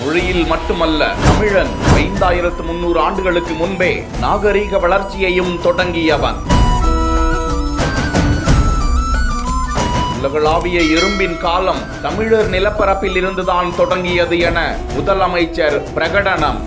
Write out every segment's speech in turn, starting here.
மொழியில் மட்டுமல்ல, தமிழன் 5300 ஆண்டுகளுக்கு முன்பே நாகரீக வளர்ச்சியையும் தொடங்கியவன். உலகளாவிய இரும்பின் காலம் தமிழர் நிலப்பரப்பில் இருந்துதான் தொடங்கியது என முதலமைச்சர் பிரகடனம்.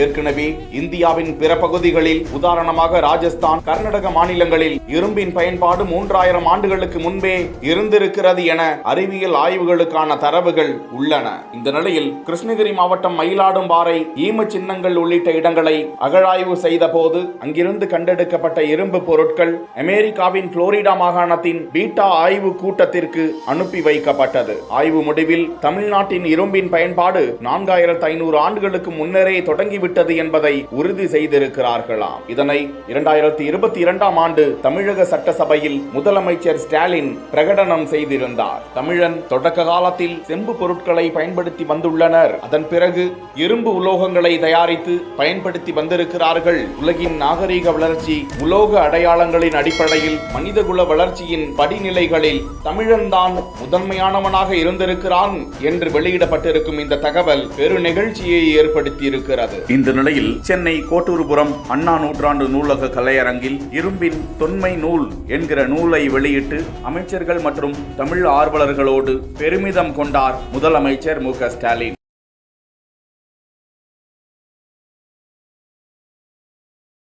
ஏற்கனவே இந்தியாவின் பிற பகுதிகளில், உதாரணமாக ராஜஸ்தான், கர்நாடக மாநிலங்களில் இரும்பின் பயன்பாடு 3000 ஆண்டுகளுக்கு முன்பே இருந்திருக்கிறது என அறிவியல் ஆய்வுகளுக்கான தரவுகள் உள்ளன. இந்த நிலையில் கிருஷ்ணகிரி மாவட்டம் மயிலாடும்பாறை, ஈம சின்னங்கள் உள்ளிட்ட இடங்களை அகழாய்வு செய்த போது அங்கிருந்து கண்டெடுக்கப்பட்ட இரும்பு பொருட்கள் அமெரிக்காவின் புளோரிடா மாகாணத்தின் பீட்டா ஆய்வு கூட்டத்திற்கு அனுப்பி வைக்கப்பட்டது. ஆய்வு முடிவில் தமிழ்நாட்டின் இரும்பின் பயன்பாடு 4500 ஆண்டுகளுக்கு முன்னரே தொடங்கி விட்டது என்பதை உறுதி செய்திருக்கிறார்களாம். இதனை 2022ஆம் ஆண்டு தமிழக சட்டசபையில் முதலமைச்சர் ஸ்டாலின் பிரகடனம் செய்திருந்தார். தமிழன் தொடக்க காலத்தில் செம்பு பொருட்களை பயன்படுத்தி வந்துள்ளனர். அதன் பிறகு இரும்பு உலோகங்களை தயாரித்து பயன்படுத்தி வந்திருக்கிறார்கள். உலகின் நாகரீக வளர்ச்சி உலோக அடையாளங்களின் அடிப்படையில் மனிதகுல வளர்ச்சியின் படிநிலைகளில் தமிழன் தான் முதன்மையானவனாக இருந்திருக்கிறான் என்று வெளியிடப்பட்டிருக்கும் இந்த தகவல் பெரு நிகழ்ச்சியை ஏற்படுத்தி இருக்கிறது. இந்த நிலையில் சென்னை கோட்டூர்புரம் அண்ணா நூற்றாண்டு நூலக கலையரங்கில் இரும்பின் தொன்மை நூல் என்கிற நூலை வெளியிட்டு அமைச்சர்கள் மற்றும் தமிழ் ஆர்வலர்களோடு பெருமிதம் கொண்டார் முதலமைச்சர் மு.க. ஸ்டாலின்.